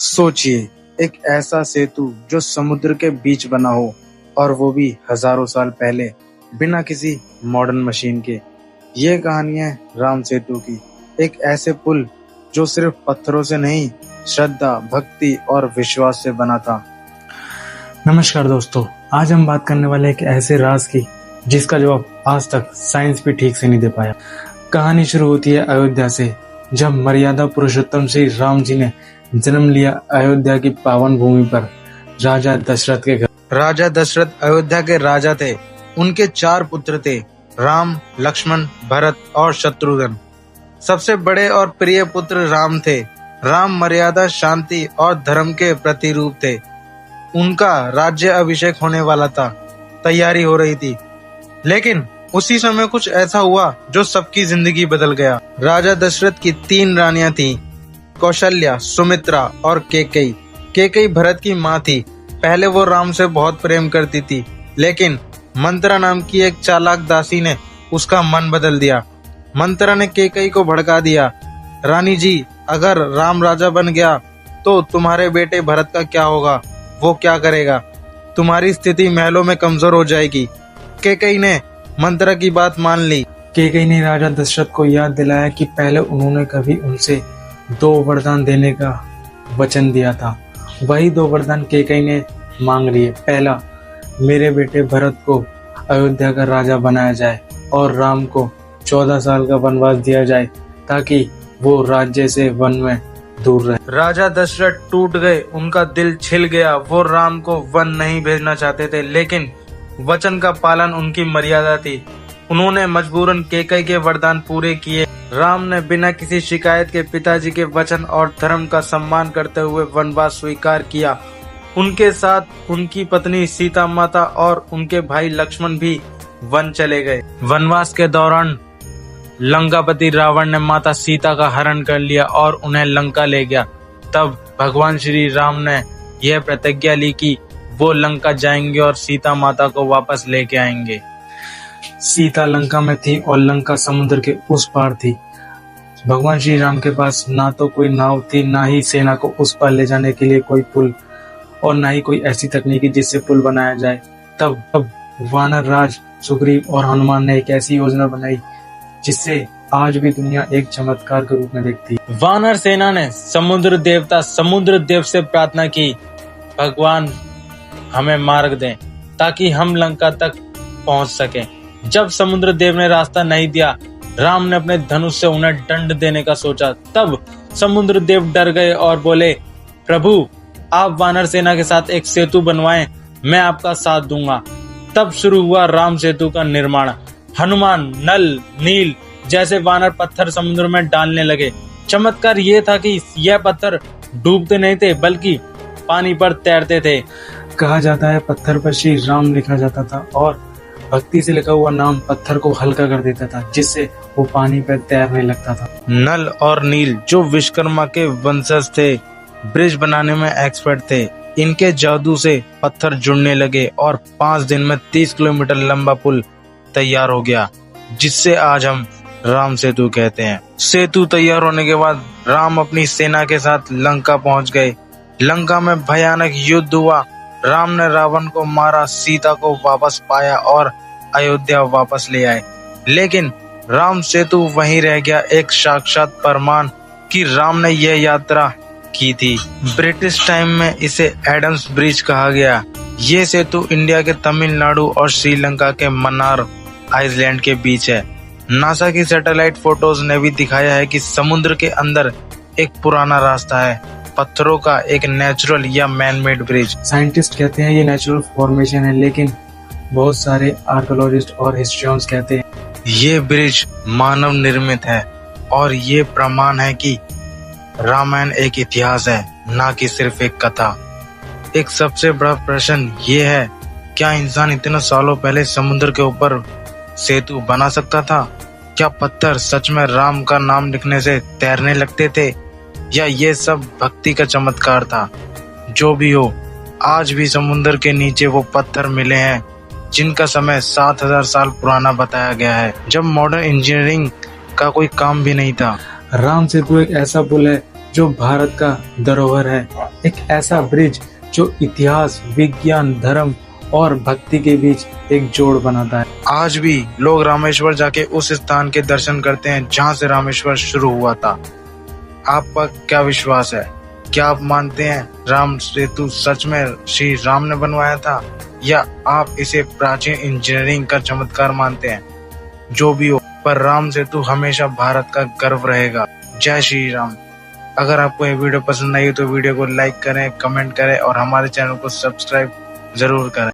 सोचिए, एक ऐसा सेतु जो समुद्र के बीच बना हो और वो भी हजारों साल पहले, बिना किसी मॉडर्न मशीन के। ये कहानी है राम सेतु की, एक ऐसे पुल जो सिर्फ पत्थरों से नहीं, श्रद्धा, भक्ति और विश्वास से बना था। नमस्कार दोस्तों, आज हम बात करने वाले एक ऐसे राज की जिसका जवाब आज तक साइंस भी ठीक से नहीं दे पाया। कहानी शुरू होती है अयोध्या से, जब मर्यादा पुरुषोत्तम श्री राम जी ने जन्म लिया अयोध्या की पावन भूमि पर राजा दशरथ के घर। राजा दशरथ अयोध्या के राजा थे। उनके 4 पुत्र थे, राम, लक्ष्मण, भरत और शत्रुघ्न। सबसे बड़े और प्रिय पुत्र राम थे। राम मर्यादा, शांति और धर्म के प्रतिरूप थे। उनका राज्य अभिषेक होने वाला था, तैयारी हो रही थी। लेकिन उसी समय कुछ ऐसा हुआ जो सबकी जिंदगी बदल गया। राजा दशरथ की 3 रानियां थीं, कौशल्या, सुमित्रा और कैकेयी। कैकेयी भरत की माँ थी। पहले वो राम से बहुत प्रेम करती थी, लेकिन मंत्रा नाम की एक चालाक दासी ने उसका मन बदल दिया। मंत्रा ने कैकेयी को भड़का दिया, रानी जी, अगर राम राजा बन गया तो तुम्हारे बेटे भरत का क्या होगा? वो क्या करेगा? तुम्हारी स्थिति महलों में कमजोर हो जाएगी। कैकेयी ने मंत्रा की बात मान ली। कैकेयी ने राजा दशरथ को याद दिलाया कि पहले उन्होंने कभी उनसे 2 वरदान देने का वचन दिया था। वही 2 वरदान कैकेयी ने मांग लिए। पहला, मेरे बेटे भरत को अयोध्या का राजा बनाया जाए और राम को 14 साल का वनवास दिया जाए ताकि वो राज्य से वन में दूर रहे। राजा दशरथ टूट गए, उनका दिल छिल गया। वो राम को वन नहीं भेजना चाहते थे, लेकिन वचन का पालन उनकी मर्यादा थी। उन्होंने मजबूरन कैकेयी के वरदान पूरे किए। राम ने बिना किसी शिकायत के पिताजी के वचन और धर्म का सम्मान करते हुए वनवास स्वीकार किया। उनके साथ उनकी पत्नी सीता माता और उनके भाई लक्ष्मण भी वन चले गए। वनवास के दौरान लंकापति रावण ने माता सीता का हरण कर लिया और उन्हें लंका ले गया। तब भगवान श्री राम ने यह प्रतिज्ञा ली कि वो लंका जाएंगे और सीता माता को वापस लेके आएंगे। सीता लंका में थी और लंका समुद्र के उस पार थी। भगवान श्री राम के पास ना तो कोई नाव थी, ना ही सेना को उस पार ले जाने के लिए कोई पुल, और ना ही कोई ऐसी तकनीकी जिससे पुल बनाया जाए। तब वानर राज सुग्रीव और हनुमान ने एक ऐसी योजना बनाई जिससे आज भी दुनिया एक चमत्कार के रूप में देखती है। वानर सेना ने समुद्र देवता समुद्र देव से प्रार्थना की, भगवान हमें मार्ग दें ताकि हम लंका तक पहुंच सकें। जब समुद्र देव ने रास्ता नहीं दिया, राम ने अपने धनुष से उन्हें दंड देने का सोचा। तब समुद्र देव डर गए और बोले, प्रभु, आप वानर सेना के साथ एक सेतु बनवाएं, मैं आपका साथ दूंगा। तब शुरू हुआ राम सेतु का निर्माण। हनुमान, नल, नील जैसे वानर पत्थर समुद्र में डालने लगे। चमत्कार ये था कि यह पत्थर डूबते नहीं थे, बल्कि पानी पर तैरते थे। कहा जाता है पत्थर पर श्री राम लिखा जाता था और भक्ति से लिखा हुआ नाम पत्थर को हल्का कर देता था, जिससे वो पानी पर तैरने लगता था। नल और नील जो विश्वकर्मा के वंशज थे, ब्रिज बनाने में एक्सपर्ट थे। इनके जादू से पत्थर जुड़ने लगे और 5 दिन में 30 किलोमीटर लंबा पुल तैयार हो गया, जिससे आज हम राम सेतु कहते हैं। सेतु तैयार होने के बाद राम अपनी सेना के साथ लंका पहुंच गए। लंका में भयानक युद्ध हुआ। राम ने रावण को मारा, सीता को वापस पाया और अयोध्या वापस ले आए। लेकिन राम सेतु वहीं रह गया, एक साक्षात प्रमाण कि राम ने यह यात्रा की थी। ब्रिटिश टाइम में इसे एडम्स ब्रिज कहा गया। ये सेतु इंडिया के तमिलनाडु और श्रीलंका के मन्नार आइलैंड के बीच है। नासा की सैटेलाइट फोटोज ने भी दिखाया है कि समुद्र के अंदर एक पुराना रास्ता है, पत्थरों का एक नेचुरल या मैन मेड ब्रिज। साइंटिस्ट कहते हैं ये नेचुरल फॉर्मेशन है, लेकिन बहुत सारे आर्कियोलॉजिस्ट और हिस्ट्रियंस कहते हैं ये ब्रिज मानव निर्मित है और ये प्रमाण है कि रामायण एक इतिहास है, ना कि सिर्फ एक कथा। एक सबसे बड़ा प्रश्न ये है, क्या इंसान इतने सालों पहले समुद्र के ऊपर सेतु बना सकता था? क्या पत्थर सच में राम का नाम लिखने से तैरने लगते थे, या ये सब भक्ति का चमत्कार था? जो भी हो, आज भी समुद्र के नीचे वो पत्थर मिले हैं जिनका समय 7000 साल पुराना बताया गया है, जब मॉडर्न इंजीनियरिंग का कोई काम भी नहीं था। राम सेतु एक ऐसा पुल है जो भारत का धरोहर है। एक ऐसा ब्रिज जो इतिहास, विज्ञान, धर्म और भक्ति के बीच एक जोड़ बनाता है। आज भी लोग रामेश्वर जाके उस स्थान के दर्शन करते हैं जहाँ से रामेश्वर शुरू हुआ था। आपका क्या विश्वास है? क्या आप मानते हैं राम सेतु सच में श्री राम ने बनवाया था, या आप इसे प्राचीन इंजीनियरिंग का चमत्कार मानते हैं? जो भी हो, पर राम सेतु हमेशा भारत का गर्व रहेगा। जय श्री राम। अगर आपको ये वीडियो पसंद आई तो वीडियो को लाइक करें, कमेंट करें और हमारे चैनल को सब्सक्राइब जरूर करें।